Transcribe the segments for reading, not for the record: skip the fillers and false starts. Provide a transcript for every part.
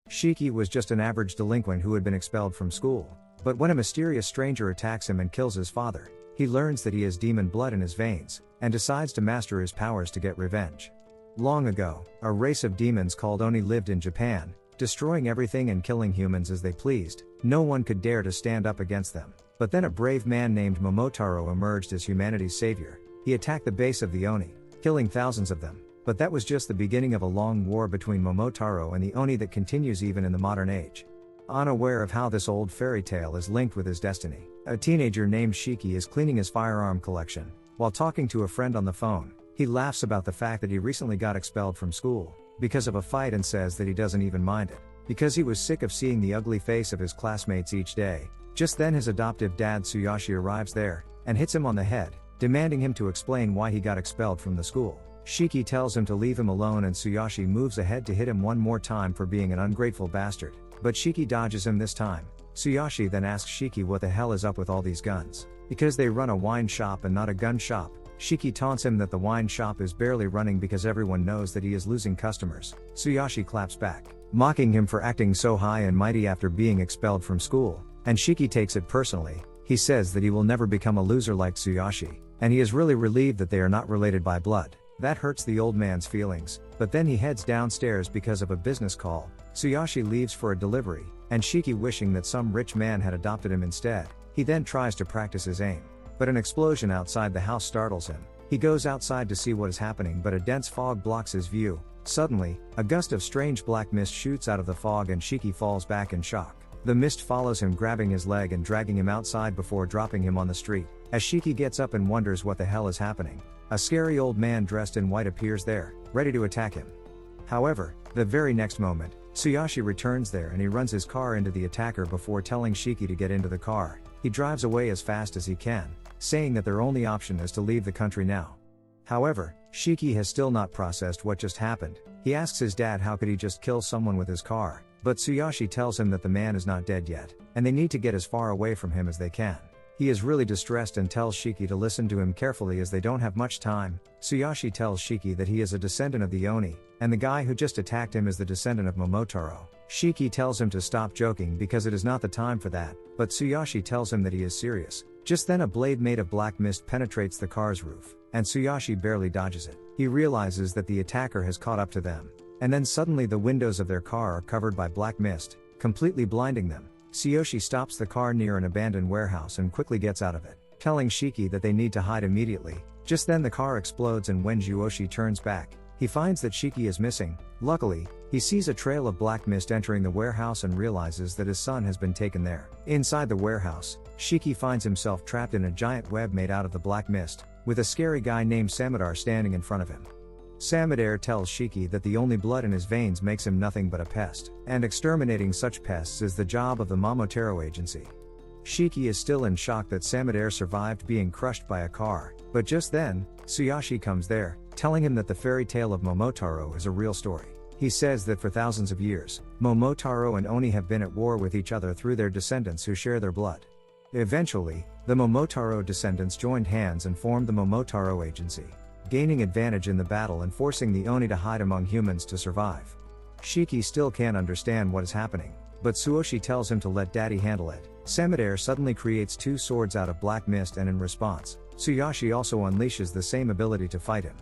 Shiki was just an average delinquent who had been expelled from school. But when a mysterious stranger attacks him and kills his father, he learns that he has demon blood in his veins, and decides to master his powers to get revenge. Long ago, a race of demons called Oni lived in Japan, destroying everything and killing humans as they pleased. No one could dare to stand up against them. But then a brave man named Momotaro emerged as humanity's savior. He attacked the base of the Oni, killing thousands of them. But that was just the beginning of a long war between Momotaro and the Oni that continues even in the modern age. Unaware of how this old fairy tale is linked with his destiny, a teenager named Shiki is cleaning his firearm collection. While talking to a friend on the phone, he laughs about the fact that he recently got expelled from school because of a fight and says that he doesn't even mind it, because he was sick of seeing the ugly face of his classmates each day. Just then his adoptive dad Tsuyoshi arrives there, and hits him on the head, demanding him to explain why he got expelled from the school. Shiki tells him to leave him alone and Tsuyoshi moves ahead to hit him one more time for being an ungrateful bastard, but Shiki dodges him this time. Tsuyoshi then asks Shiki what the hell is up with all these guns, because they run a wine shop and not a gun shop. Shiki taunts him that the wine shop is barely running because everyone knows that he is losing customers. Tsuyoshi claps back, mocking him for acting so high and mighty after being expelled from school, and Shiki takes it personally. He says that he will never become a loser like Tsuyoshi, and he is really relieved that they are not related by blood. That hurts the old man's feelings, but then he heads downstairs because of a business call. Tsuyoshi leaves for a delivery, and Shiki wishing that some rich man had adopted him instead. He then tries to practice his aim, but an explosion outside the house startles him. He goes outside to see what is happening, but a dense fog blocks his view. Suddenly, a gust of strange black mist shoots out of the fog and Shiki falls back in shock. The mist follows him, grabbing his leg and dragging him outside before dropping him on the street. As Shiki gets up and wonders what the hell is happening, a scary old man dressed in white appears there, ready to attack him. However, the very next moment, Tsuyoshi returns there and he runs his car into the attacker before telling Shiki to get into the car. He drives away as fast as he can, saying that their only option is to leave the country now. However, Shiki has still not processed what just happened. He asks his dad how could he just kill someone with his car, but Tsuyoshi tells him that the man is not dead yet, and they need to get as far away from him as they can. He is really distressed and tells Shiki to listen to him carefully as they don't have much time. Tsuyoshi tells Shiki that he is a descendant of the Oni, and the guy who just attacked him is the descendant of Momotaro. Shiki tells him to stop joking because it is not the time for that, but Tsuyoshi tells him that he is serious. Just then a blade made of black mist penetrates the car's roof, and Tsuyoshi barely dodges it. He realizes that the attacker has caught up to them, and then suddenly the windows of their car are covered by black mist, completely blinding them. Tsuyoshi stops the car near an abandoned warehouse and quickly gets out of it, telling Shiki that they need to hide immediately. Just then the car explodes and when Tsuyoshi turns back, he finds that Shiki is missing. Luckily, he sees a trail of black mist entering the warehouse and realizes that his son has been taken there. Inside the warehouse, Shiki finds himself trapped in a giant web made out of the black mist, with a scary guy named Samadar standing in front of him. Samadar tells Shiki that the only blood in his veins makes him nothing but a pest, and exterminating such pests is the job of the Momotaro agency. Shiki is still in shock that Samadar survived being crushed by a car, but just then, Tsuyoshi comes there, telling him that the fairy tale of Momotaro is a real story. He says that for thousands of years, Momotaro and Oni have been at war with each other through their descendants who share their blood. Eventually, the Momotaro descendants joined hands and formed the Momotaro agency, gaining advantage in the battle and forcing the Oni to hide among humans to survive. Shiki still can't understand what is happening, but Tsuyoshi tells him to let daddy handle it. Samadar suddenly creates two swords out of black mist and in response, Tsuyoshi also unleashes the same ability to fight him.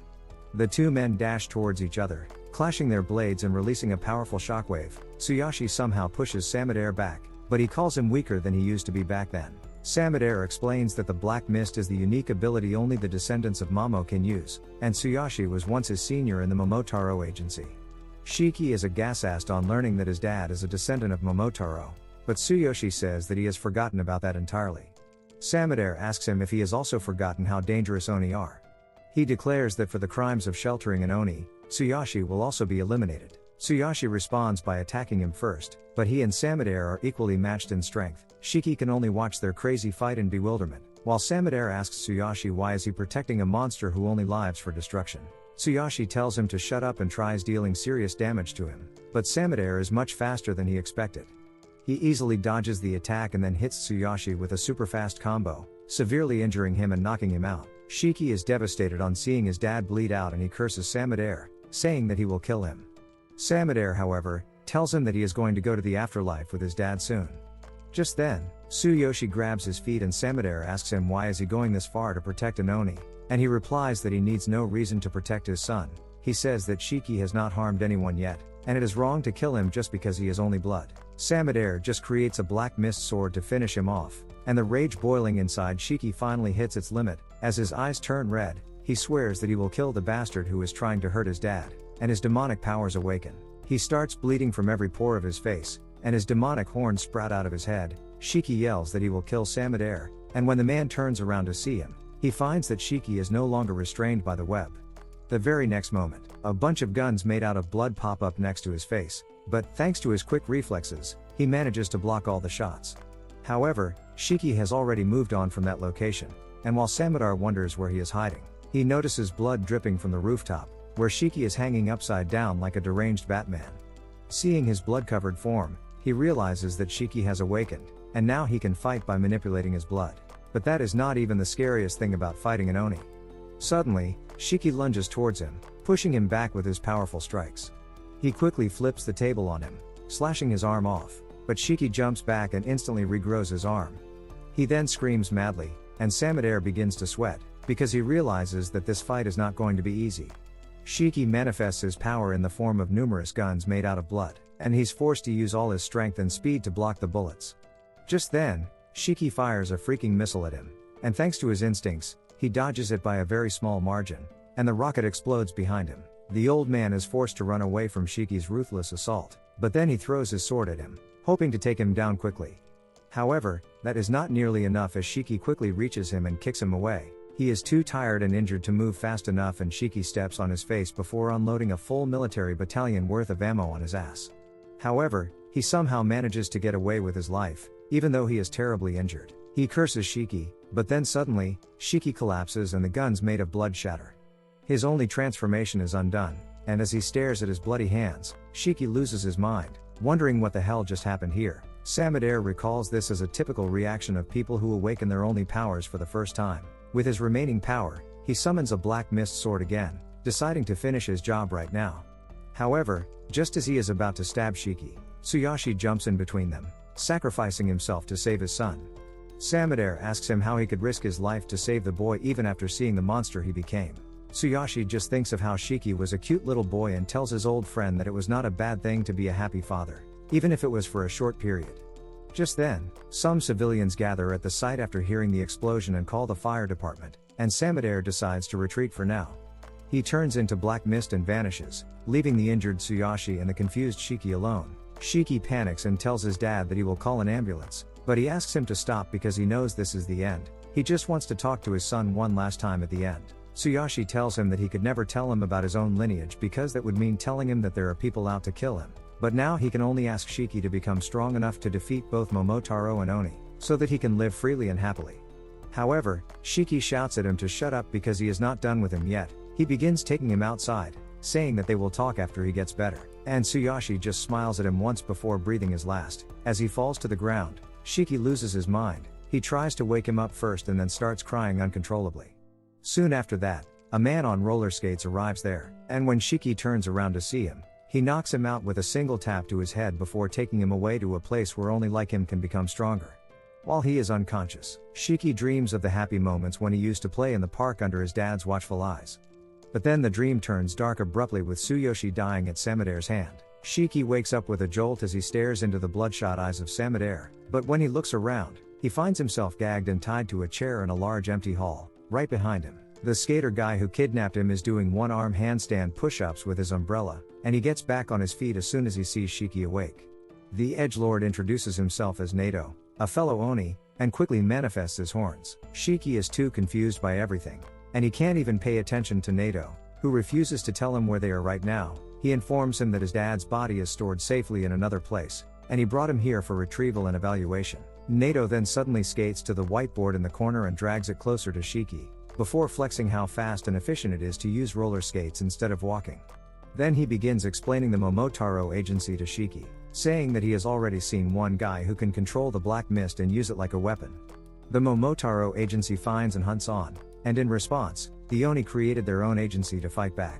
The two men dash towards each other, clashing their blades and releasing a powerful shockwave. Tsuyoshi somehow pushes Samadar back, but he calls him weaker than he used to be back then. Samadar explains that the black mist is the unique ability only the descendants of Momo can use, and Tsuyoshi was once his senior in the Momotaro agency. Shiki is aghast on learning that his dad is a descendant of Momotaro, but Tsuyoshi says that he has forgotten about that entirely. Samadar asks him if he has also forgotten how dangerous Oni are. He declares that for the crimes of sheltering an Oni, Tsuyoshi will also be eliminated. Tsuyoshi responds by attacking him first, but he and Samadar are equally matched in strength. Shiki can only watch their crazy fight in bewilderment, while Samadar asks Tsuyoshi why is he protecting a monster who only lives for destruction. Tsuyoshi tells him to shut up and tries dealing serious damage to him, but Samadar is much faster than he expected. He easily dodges the attack and then hits Tsuyoshi with a super fast combo, severely injuring him and knocking him out. Shiki is devastated on seeing his dad bleed out and he curses Samadar, saying that he will kill him. Samadar, however, tells him that he is going to go to the afterlife with his dad soon. Just then, Tsuyoshi grabs his feet and Samadare asks him why is he going this far to protect an Oni, and he replies that he needs no reason to protect his son. He says that Shiki has not harmed anyone yet, and it is wrong to kill him just because he is only blood. Samadare just creates a black mist sword to finish him off, and the rage boiling inside Shiki finally hits its limit. As his eyes turn red, he swears that he will kill the bastard who is trying to hurt his dad, and his demonic powers awaken. He starts bleeding from every pore of his face, and his demonic horns sprout out of his head. Shiki yells that he will kill Samadare, and when the man turns around to see him, he finds that Shiki is no longer restrained by the web. The very next moment, a bunch of guns made out of blood pop up next to his face, but thanks to his quick reflexes, he manages to block all the shots. However, Shiki has already moved on from that location, and while Samadare wonders where he is hiding, he notices blood dripping from the rooftop, where Shiki is hanging upside down like a deranged Batman. Seeing his blood-covered form, he realizes that Shiki has awakened, and now he can fight by manipulating his blood. But that is not even the scariest thing about fighting an Oni. Suddenly, Shiki lunges towards him, pushing him back with his powerful strikes. He quickly flips the table on him, slashing his arm off, but Shiki jumps back and instantly regrows his arm. He then screams madly, and Samadare begins to sweat, because he realizes that this fight is not going to be easy. Shiki manifests his power in the form of numerous guns made out of blood, and he's forced to use all his strength and speed to block the bullets. Just then, Shiki fires a freaking missile at him, and thanks to his instincts, he dodges it by a very small margin, and the rocket explodes behind him. The old man is forced to run away from Shiki's ruthless assault, but then he throws his sword at him, hoping to take him down quickly. However, that is not nearly enough as Shiki quickly reaches him and kicks him away. He is too tired and injured to move fast enough, and Shiki steps on his face before unloading a full military battalion worth of ammo on his ass. However, he somehow manages to get away with his life, even though he is terribly injured. He curses Shiki, but then suddenly, Shiki collapses and the guns made of blood shatter. His only transformation is undone, and as he stares at his bloody hands, Shiki loses his mind, wondering what the hell just happened here. Samadare recalls this as a typical reaction of people who awaken their only powers for the first time. With his remaining power, he summons a black mist sword again, deciding to finish his job right now. However, just as he is about to stab Shiki, Tsuyoshi jumps in between them, sacrificing himself to save his son. Samadare asks him how he could risk his life to save the boy even after seeing the monster he became. Tsuyoshi just thinks of how Shiki was a cute little boy and tells his old friend that it was not a bad thing to be a happy father, even if it was for a short period. Just then, some civilians gather at the site after hearing the explosion and call the fire department, and Samadare decides to retreat for now. He turns into black mist and vanishes, leaving the injured Tsuyoshi and the confused Shiki alone. Shiki panics and tells his dad that he will call an ambulance, but he asks him to stop because he knows this is the end. He just wants to talk to his son one last time at the end. Tsuyoshi tells him that he could never tell him about his own lineage because that would mean telling him that there are people out to kill him. But now he can only ask Shiki to become strong enough to defeat both Momotaro and Oni, so that he can live freely and happily. However, Shiki shouts at him to shut up because he is not done with him yet. He begins taking him outside, saying that they will talk after he gets better, and Tsuyoshi just smiles at him once before breathing his last. As he falls to the ground, Shiki loses his mind. He tries to wake him up first and then starts crying uncontrollably. Soon after that, a man on roller skates arrives there, and when Shiki turns around to see him, he knocks him out with a single tap to his head before taking him away to a place where only like him can become stronger. While he is unconscious, Shiki dreams of the happy moments when he used to play in the park under his dad's watchful eyes. But then the dream turns dark abruptly with Tsuyoshi dying at Samadare's hand. Shiki wakes up with a jolt as he stares into the bloodshot eyes of Samadare, but when he looks around, he finds himself gagged and tied to a chair in a large empty hall, right behind him. The skater guy who kidnapped him is doing one-arm handstand push-ups with his umbrella, and he gets back on his feet as soon as he sees Shiki awake. The edgelord introduces himself as Nato, a fellow Oni, and quickly manifests his horns. Shiki is too confused by everything, and he can't even pay attention to Nato, who refuses to tell him where they are right now. He informs him that his dad's body is stored safely in another place, and he brought him here for retrieval and evaluation. Nato then suddenly skates to the whiteboard in the corner and drags it closer to Shiki, before flexing how fast and efficient it is to use roller skates instead of walking. Then he begins explaining the Momotaro agency to Shiki, saying that he has already seen one guy who can control the black mist and use it like a weapon. The Momotaro agency finds and hunts on, and in response, the Oni created their own agency to fight back.